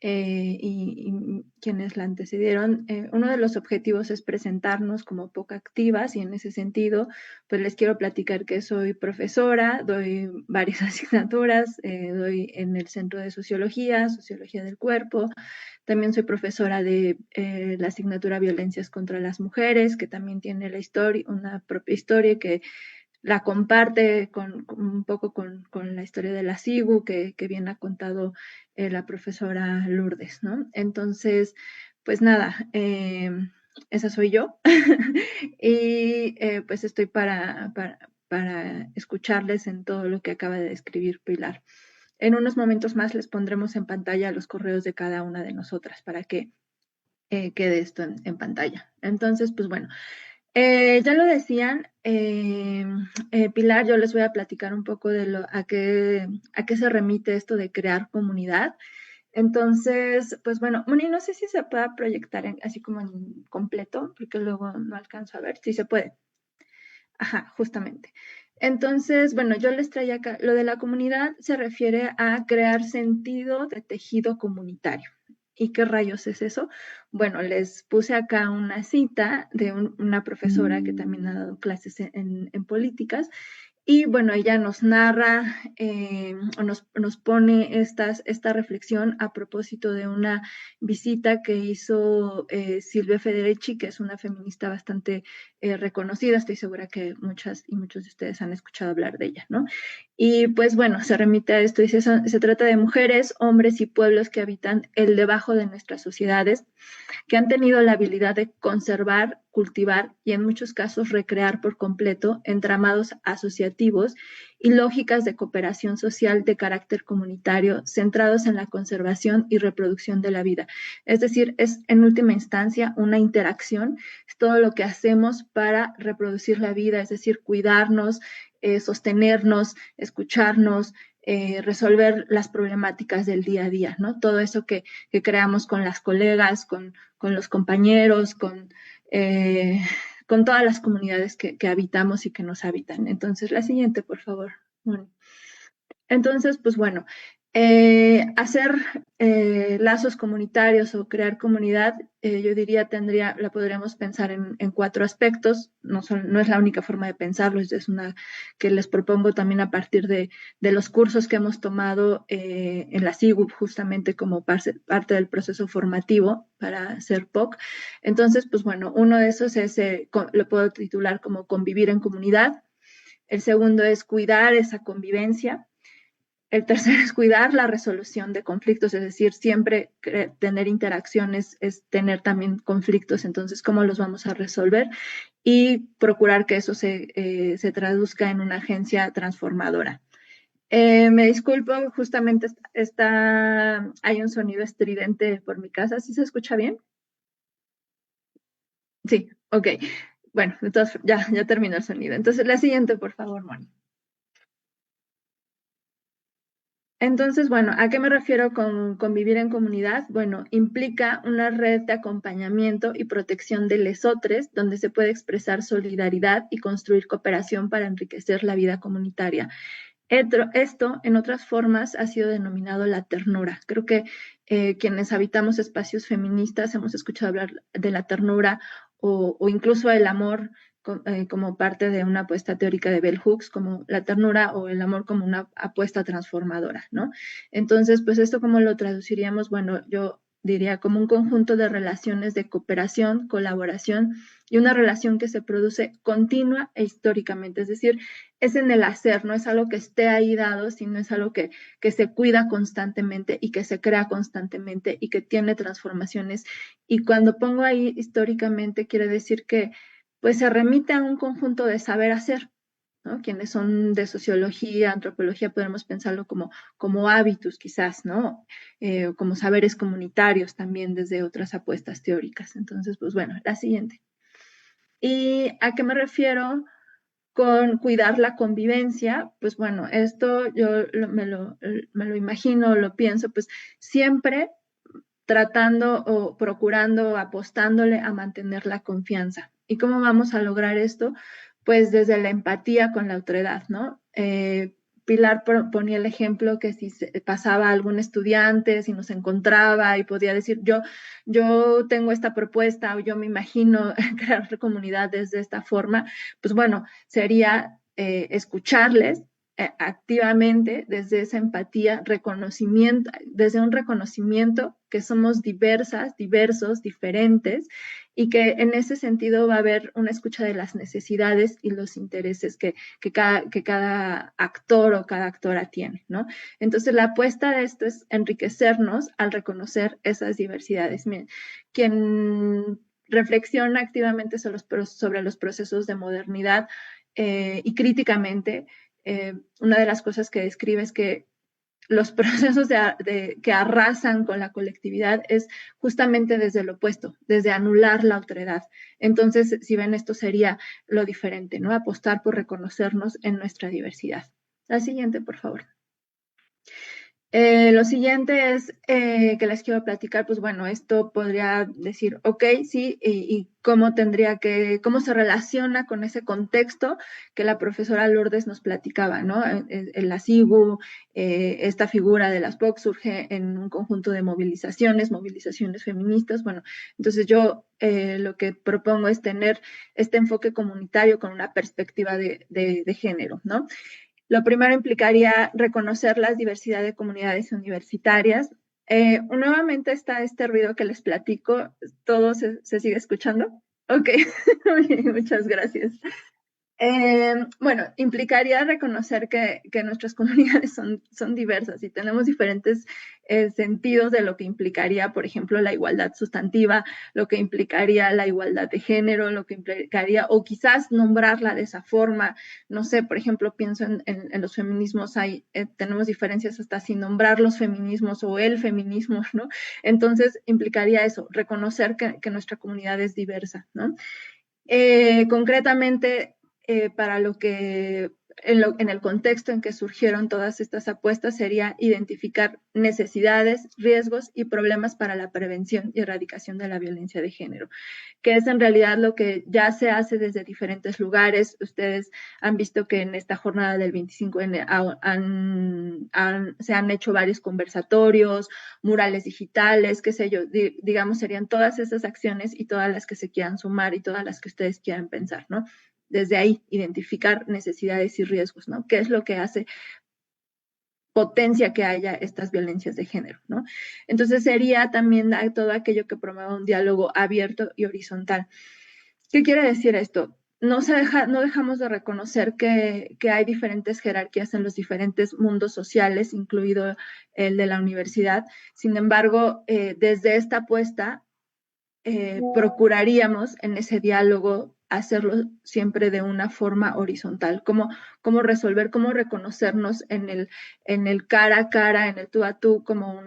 y quienes la antecedieron, uno de los objetivos es presentarnos como poco activas y en ese sentido, pues les quiero platicar que soy profesora, doy varias asignaturas, doy en el Centro de Sociología, Sociología del Cuerpo, también soy profesora de la asignatura Violencias contra las Mujeres, que también tiene la historia, una propia historia que la comparte un poco con la historia de la SIGU que bien ha contado la profesora Lourdes, ¿no? Entonces, pues nada, esa soy yo y pues estoy para escucharles en todo lo que acaba de describir Pilar. En unos momentos más les pondremos en pantalla los correos de cada una de nosotras para que quede esto en pantalla. Entonces, pues bueno, ya lo decían, Pilar, yo les voy a platicar un poco de a qué se remite esto de crear comunidad. Entonces, pues bueno, Moni, no sé si se pueda proyectar así como en completo, porque luego no alcanzo a ver. Sí se puede. Ajá, justamente. Entonces, bueno, yo les traía acá, lo de la comunidad se refiere a crear sentido de tejido comunitario. ¿Y qué rayos es eso? Bueno, les puse acá una cita de una profesora que también ha dado clases en políticas. Y bueno, ella nos narra o nos pone esta reflexión a propósito de una visita que hizo Silvia Federici, que es una feminista bastante reconocida. Estoy segura que muchas y muchos de ustedes han escuchado hablar de ella, ¿no? Y pues bueno, se remite a esto, dice, se trata de mujeres, hombres y pueblos que habitan el debajo de nuestras sociedades, que han tenido la habilidad de conservar, cultivar y en muchos casos recrear por completo entramados asociativos y lógicas de cooperación social de carácter comunitario centrados en la conservación y reproducción de la vida. Es decir, es en última instancia una interacción, es todo lo que hacemos para reproducir la vida, es decir, cuidarnos, sostenernos, escucharnos, resolver las problemáticas del día a día, ¿no? Todo eso que creamos con las colegas, con los compañeros, con todas las comunidades que habitamos y que nos habitan. Entonces, la siguiente, por favor. Bueno. Entonces, pues bueno, hacer lazos comunitarios o crear comunidad, yo diría, la podríamos pensar en 4 aspectos. No es la única forma de pensarlo, es una que les propongo también a partir de los cursos que hemos tomado en la CIGUP, justamente como parte del proceso formativo para ser POC. Entonces, pues bueno, uno de esos lo puedo titular como convivir en comunidad. El segundo es cuidar esa convivencia. El tercero es cuidar la resolución de conflictos, es decir, siempre tener interacciones es tener también conflictos, entonces, ¿cómo los vamos a resolver? Y procurar que eso se traduzca en una agencia transformadora. Me disculpo, justamente hay un sonido estridente por mi casa, ¿sí se escucha bien? Sí, ok. Bueno, entonces ya terminó el sonido. Entonces, la siguiente, por favor, Moni. Entonces, bueno, ¿a qué me refiero con convivir en comunidad? Bueno, implica una red de acompañamiento y protección de lesotres, donde se puede expresar solidaridad y construir cooperación para enriquecer la vida comunitaria. Esto, en otras formas, ha sido denominado la ternura. Creo que quienes habitamos espacios feministas hemos escuchado hablar de la ternura o incluso el amor como parte de una apuesta teórica de Bell Hooks, como la ternura o el amor como una apuesta transformadora, ¿no? Entonces, pues esto cómo lo traduciríamos, bueno, yo diría como un conjunto de relaciones de cooperación, colaboración y una relación que se produce continua e históricamente, es decir, es en el hacer, no es algo que esté ahí dado, sino es algo que se cuida constantemente y que se crea constantemente y que tiene transformaciones. Y cuando pongo ahí históricamente, quiere decir que pues se remite a un conjunto de saber hacer, ¿no? Quienes son de sociología, antropología, podemos pensarlo como hábitos quizás, ¿no? Como saberes comunitarios también desde otras apuestas teóricas. Entonces, pues bueno, la siguiente. ¿Y a qué me refiero con cuidar la convivencia? Pues bueno, esto yo me lo imagino, lo pienso, pues siempre tratando o procurando, apostándole a mantener la confianza. ¿Y cómo vamos a lograr esto? Pues desde la empatía con la otredad, ¿no? Pilar ponía el ejemplo que si pasaba algún estudiante, si nos encontraba y podía decir, yo tengo esta propuesta o yo me imagino crear comunidades de esta forma, pues bueno, sería escucharles activamente desde esa empatía, reconocimiento, desde un reconocimiento que somos diversas, diversos, diferentes, y que en ese sentido va a haber una escucha de las necesidades y los intereses que cada actor o cada actora tiene, ¿no? Entonces, la apuesta de esto es enriquecernos al reconocer esas diversidades. Miren, quien reflexiona activamente sobre los procesos de modernidad y críticamente. Una de las cosas que describe es que los procesos que arrasan con la colectividad es justamente desde lo opuesto, desde anular la otredad. Entonces, si ven, esto sería lo diferente, ¿no? Apostar por reconocernos en nuestra diversidad. La siguiente, por favor. Lo siguiente es que les quiero platicar, pues bueno, esto podría decir, ok, sí, y cómo se relaciona con ese contexto que la profesora Lourdes nos platicaba, ¿no? En la SIGU, esta figura de las POC surge en un conjunto de movilizaciones feministas. Bueno, entonces yo lo que propongo es tener este enfoque comunitario con una perspectiva de género, ¿no? Lo primero implicaría reconocer la diversidad de comunidades universitarias. Nuevamente está este ruido que les platico. ¿Todo se sigue escuchando? Ok, muchas gracias. Bueno, implicaría reconocer que nuestras comunidades son diversas y tenemos diferentes sentidos de lo que implicaría, por ejemplo, la igualdad sustantiva, lo que implicaría la igualdad de género, lo que implicaría, o quizás nombrarla de esa forma. No sé, por ejemplo, pienso en los feminismos, tenemos diferencias hasta sin nombrar los feminismos o el feminismo, ¿no? Entonces, implicaría eso, reconocer que nuestra comunidad es diversa, ¿no? Concretamente, para lo que en el contexto en que surgieron todas estas apuestas sería identificar necesidades, riesgos y problemas para la prevención y erradicación de la violencia de género, que es en realidad lo que ya se hace desde diferentes lugares. Ustedes han visto que en esta jornada del 25N se han hecho varios conversatorios, murales digitales, qué sé yo, digamos, serían todas esas acciones y todas las que se quieran sumar y todas las que ustedes quieran pensar, ¿no? Desde ahí, identificar necesidades y riesgos, ¿no? ¿Qué es lo que hace potencia que haya estas violencias de género, ¿no? Entonces sería también todo aquello que promueva un diálogo abierto y horizontal. ¿Qué quiere decir esto? No dejamos de reconocer que hay diferentes jerarquías en los diferentes mundos sociales, incluido el de la universidad. Sin embargo, desde esta apuesta, procuraríamos en ese diálogo hacerlo siempre de una forma horizontal, cómo resolver, cómo reconocernos en el cara a cara, en el tú a tú, como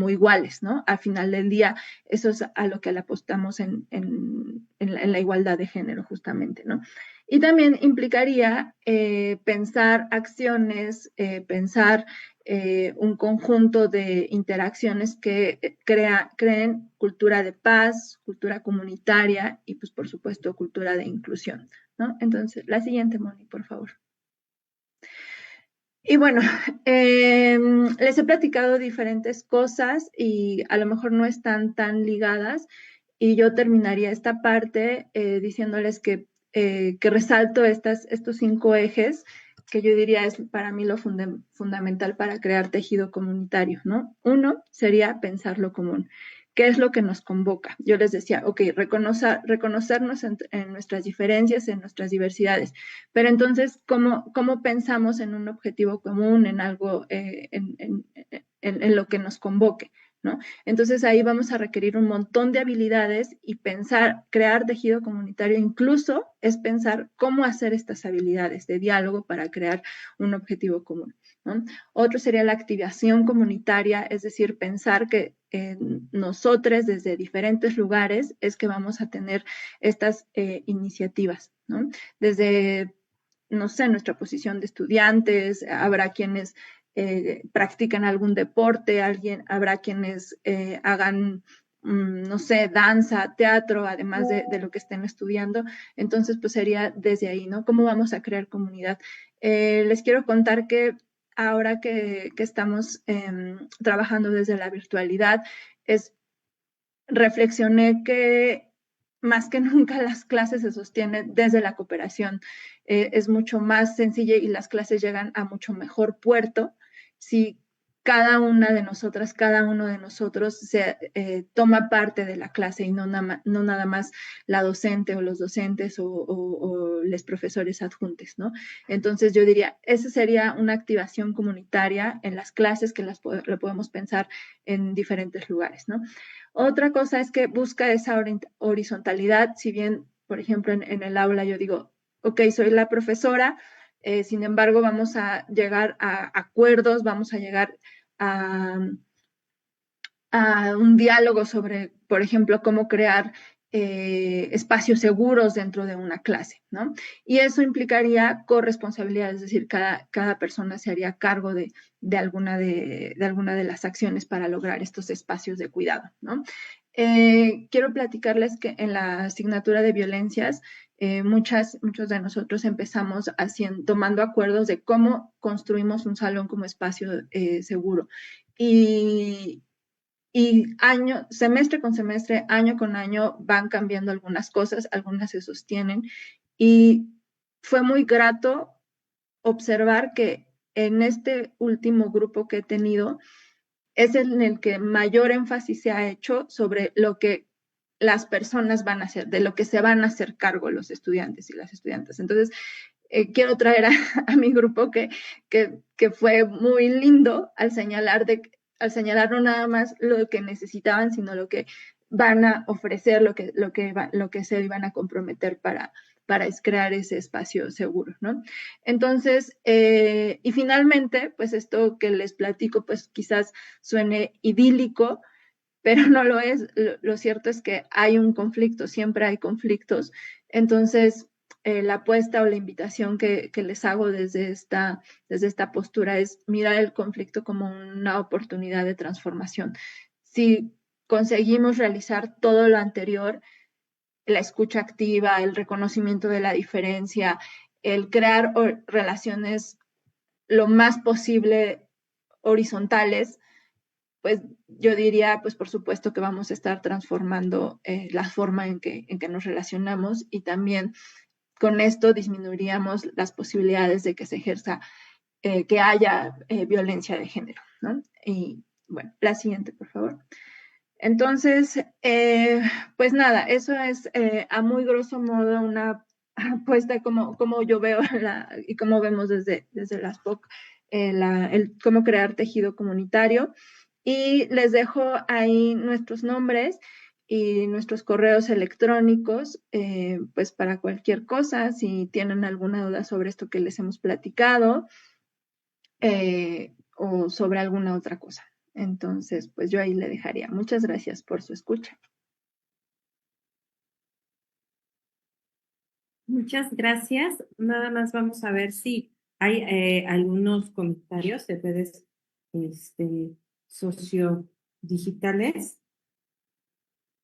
iguales, ¿no? Al final del día, eso es a lo que le apostamos en la igualdad de género, justamente, ¿no? Y también implicaría pensar acciones, pensar un conjunto de interacciones que creen cultura de paz, cultura comunitaria y, pues, por supuesto, cultura de inclusión, ¿no? Entonces, la siguiente, Moni, por favor. Y bueno, les he platicado diferentes cosas y a lo mejor no están tan ligadas, y yo terminaría esta parte diciéndoles que resalto estos 5 ejes que yo diría es para mí lo fundamental para crear tejido comunitario, ¿no? Uno sería pensar lo común. ¿Qué es lo que nos convoca? Yo les decía, ok, reconocernos en nuestras diferencias, en nuestras diversidades, pero entonces, ¿cómo pensamos en un objetivo común, en algo, en lo que nos convoque, ¿no? Entonces ahí vamos a requerir un montón de habilidades y crear tejido comunitario incluso es pensar cómo hacer estas habilidades de diálogo para crear un objetivo común, ¿no? Otro sería la activación comunitaria, es decir, pensar que nosotros desde diferentes lugares es que vamos a tener estas iniciativas, ¿no? Desde, no sé, nuestra posición de estudiantes, habrá quienes practican algún deporte, habrá quienes hagan, no sé, danza, teatro, además de lo que estén estudiando. Entonces, pues sería desde ahí, ¿no? ¿Cómo vamos a crear comunidad? Les quiero contar que ahora que estamos trabajando desde la virtualidad, reflexioné que más que nunca las clases se sostienen desde la cooperación. Es mucho más sencilla y las clases llegan a mucho mejor puerto si cada una de nosotras, cada uno de nosotros toma parte de la clase y no nada más la docente o los docentes o los profesores adjuntos, ¿no? Entonces yo diría, esa sería una activación comunitaria en las clases que lo podemos pensar en diferentes lugares, ¿no? Otra cosa es que busca esa horizontalidad, si bien por ejemplo, en el aula yo digo, ok, soy la profesora, sin embargo, vamos a llegar a acuerdos, vamos a llegar a, a un diálogo sobre, por ejemplo, cómo crear espacios seguros dentro de una clase, ¿no? Y eso implicaría corresponsabilidad, es decir, cada persona se haría cargo de alguna de las acciones para lograr estos espacios de cuidado, ¿no? Quiero platicarles que en la asignatura de violencias, muchos de nosotros empezamos tomando acuerdos de cómo construimos un salón como espacio seguro. Y semestre con semestre, año con año, van cambiando algunas cosas, algunas se sostienen. Y fue muy grato observar que en este último grupo que he tenido, es en el que mayor énfasis se ha hecho sobre lo que las personas van a hacer, de lo que se van a hacer cargo los estudiantes y las estudiantes. Entonces, quiero traer a mi grupo que fue muy lindo al señalar no nada más lo que necesitaban, sino lo que van a ofrecer, lo que se iban a comprometer para crear ese espacio seguro, ¿no? Entonces, y finalmente, pues esto que les platico, pues quizás suene idílico, pero no lo es. Lo cierto es que hay un conflicto, siempre hay conflictos. Entonces, la apuesta o la invitación que les hago desde esta postura es mirar el conflicto como una oportunidad de transformación. Si conseguimos realizar todo lo anterior, la escucha activa, el reconocimiento de la diferencia, el crear relaciones lo más posible horizontales, pues yo diría, pues por supuesto que vamos a estar transformando la forma en que nos relacionamos, y también con esto disminuiríamos las posibilidades de que se ejerza, que haya violencia de género, ¿no? Y bueno, la siguiente, por favor. Entonces, pues nada, eso es a muy grosso modo una apuesta como yo veo y como vemos desde las POC, el cómo crear tejido comunitario. Y les dejo ahí nuestros nombres y nuestros correos electrónicos, pues para cualquier cosa, si tienen alguna duda sobre esto que les hemos platicado, o sobre alguna otra cosa. Entonces, pues yo ahí le dejaría. Muchas gracias por su escucha. Muchas gracias. Nada más vamos a ver si hay algunos comentarios de redes sociodigitales.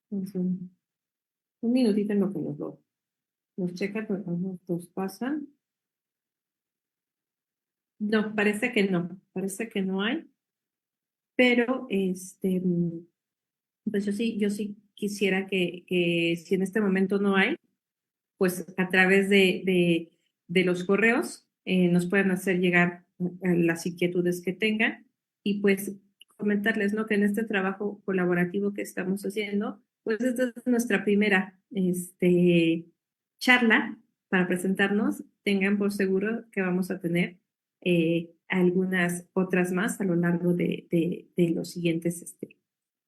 Un minutito en lo que los checan, porque nos pasan. No, parece que no hay. Pero pues yo sí quisiera que si en este momento no hay, pues a través de los correos nos puedan hacer llegar las inquietudes que tengan, y pues comentarles, ¿no?, que en este trabajo colaborativo que estamos haciendo, pues esta es nuestra primera charla para presentarnos. Tengan por seguro que vamos a tener algunas otras más a lo largo de los siguientes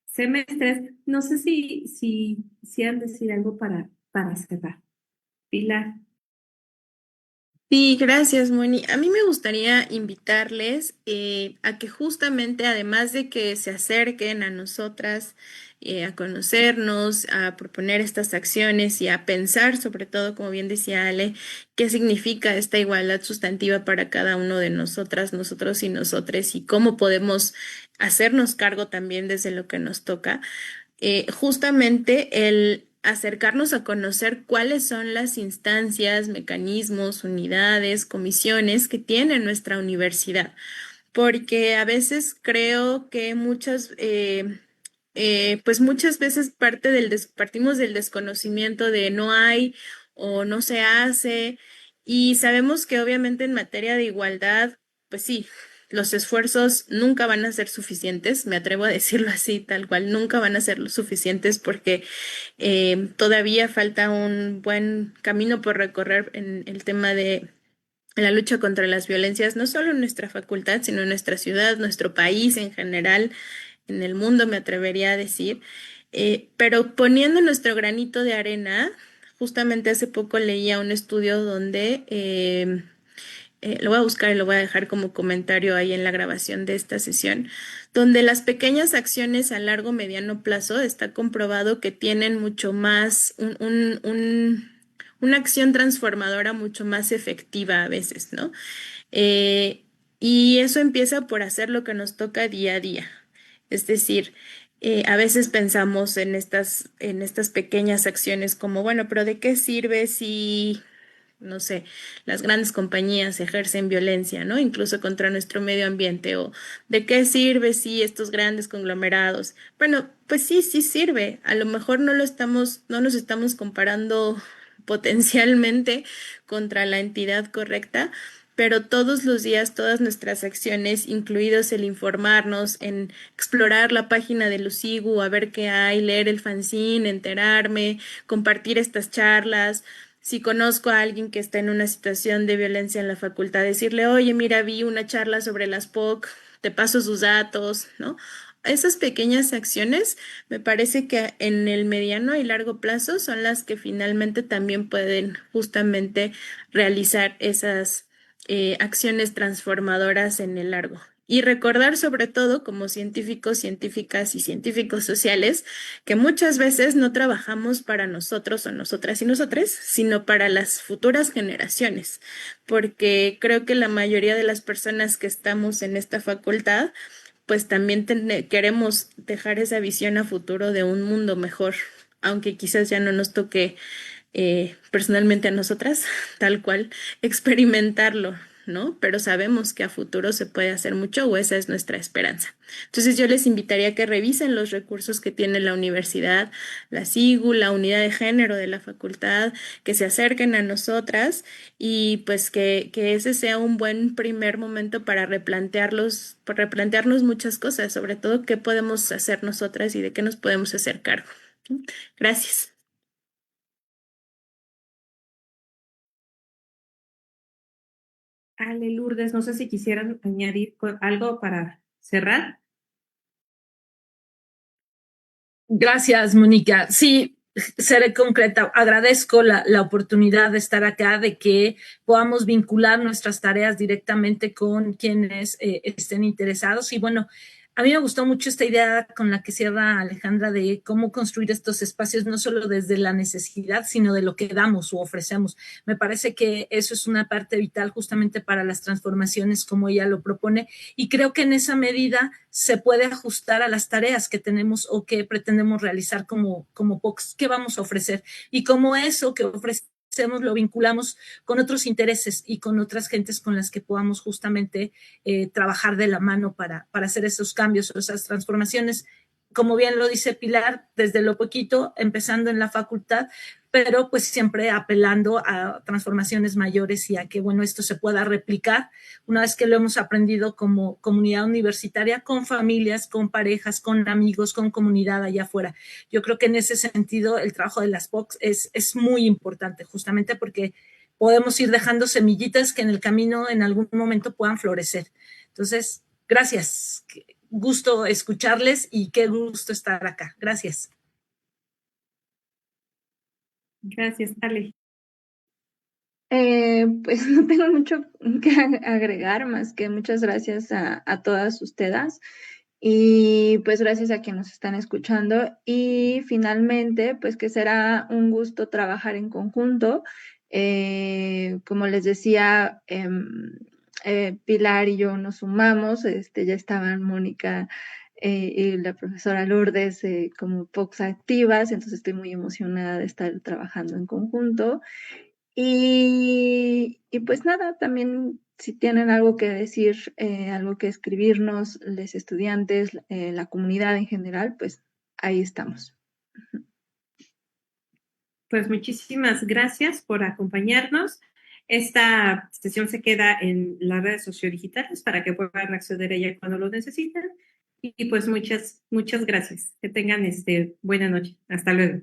semestres. No sé si han de decir algo para cerrar. Pilar. Sí, gracias, Moni. A mí me gustaría invitarles a que justamente, además de que se acerquen a nosotras, a conocernos, a proponer estas acciones y a pensar, sobre todo, como bien decía Ale, qué significa esta igualdad sustantiva para cada uno de nosotras, nosotros y nosotres, y cómo podemos hacernos cargo también desde lo que nos toca. Justamente el acercarnos a conocer cuáles son las instancias, mecanismos, unidades, comisiones que tiene nuestra universidad, porque a veces creo que pues muchas veces partimos del desconocimiento de no hay o no se hace, y sabemos que obviamente en materia de igualdad, pues sí, los esfuerzos nunca van a ser suficientes, me atrevo a decirlo así, tal cual, nunca van a ser lo suficientes, porque todavía falta un buen camino por recorrer en el tema de la lucha contra las violencias, no solo en nuestra facultad, sino en nuestra ciudad, nuestro país en general, en el mundo, me atrevería a decir. Pero poniendo nuestro granito de arena, Justamente hace poco leía un estudio donde lo voy a buscar y lo voy a dejar como comentario ahí en la grabación de esta sesión, donde las pequeñas acciones a largo mediano plazo está comprobado que tienen mucho más una acción transformadora mucho más efectiva a veces, ¿no? Eh, y eso empieza por hacer lo que nos toca día a día. Es decir, a veces pensamos en estas pequeñas acciones como, bueno, pero ¿de qué sirve si, no sé, las grandes compañías ejercen violencia, ¿no? Incluso contra nuestro medio ambiente, o ¿de qué sirve si estos grandes conglomerados? Bueno, pues sí, sí sirve. A lo mejor no nos estamos comparando potencialmente contra la entidad correcta, pero todos los días, todas nuestras acciones, incluidos el informarnos, en explorar la página de Lucigu, a ver qué hay, leer el fanzine, enterarme, compartir estas charlas. Si conozco a alguien que está en una situación de violencia en la facultad, decirle, oye, mira, vi una charla sobre las POC, te paso sus datos, ¿no? Esas pequeñas acciones me parece que en el mediano y largo plazo son las que finalmente también pueden justamente realizar esas acciones transformadoras en el largo. Y recordar sobre todo como científicos, científicas y científicos sociales que muchas veces no trabajamos para nosotros o nosotras y nosotres, sino para las futuras generaciones, porque creo que la mayoría de las personas que estamos en esta facultad, pues también queremos dejar esa visión a futuro de un mundo mejor, aunque quizás ya no nos toque personalmente a nosotras, tal cual, experimentarlo, ¿no? Pero sabemos que a futuro se puede hacer mucho o esa es nuestra esperanza. Entonces yo les invitaría a que revisen los recursos que tiene la universidad, la SIGU, la unidad de género de la facultad, que se acerquen a nosotras y pues que ese sea un buen primer momento para replantearnos muchas cosas, sobre todo qué podemos hacer nosotras y de qué nos podemos hacer cargo. Gracias. Ale, Lourdes, no sé si quisieran añadir algo para cerrar. Gracias, Mónica. Sí, seré concreta. Agradezco la oportunidad de estar acá, de que podamos vincular nuestras tareas directamente con quienes estén interesados. Y bueno, a mí me gustó mucho esta idea con la que cierra Alejandra de cómo construir estos espacios, no solo desde la necesidad, sino de lo que damos o ofrecemos. Me parece que eso es una parte vital justamente para las transformaciones como ella lo propone, y creo que en esa medida se puede ajustar a las tareas que tenemos o que pretendemos realizar como POCs, qué vamos a ofrecer y cómo eso que ofrecemos lo vinculamos con otros intereses y con otras gentes con las que podamos justamente trabajar de la mano para hacer esos cambios o esas transformaciones. Como bien lo dice Pilar, desde lo poquito, empezando en la facultad, pero pues siempre apelando a transformaciones mayores y a que, bueno, esto se pueda replicar una vez que lo hemos aprendido como comunidad universitaria, con familias, con parejas, con amigos, con comunidad allá afuera. Yo creo que en ese sentido el trabajo de las POCs es muy importante, justamente porque podemos ir dejando semillitas que en el camino en algún momento puedan florecer. Entonces, gracias. Gusto escucharles y qué gusto estar acá. Gracias. Gracias, Ale. Pues no tengo mucho que agregar, más que muchas gracias a todas ustedes y pues gracias a quienes nos están escuchando, y finalmente pues que será un gusto trabajar en conjunto. Como les decía, Pilar y yo nos sumamos, ya estaban Mónica y la profesora Lourdes como POCs activas, entonces estoy muy emocionada de estar trabajando en conjunto. Y pues nada, también si tienen algo que decir, algo que escribirnos, los estudiantes, la comunidad en general, pues ahí estamos. Pues muchísimas gracias por acompañarnos. Esta sesión se queda en las redes sociodigitales para que puedan acceder a ella cuando lo necesiten. Y pues muchas gracias. Que tengan buena noche. Hasta luego.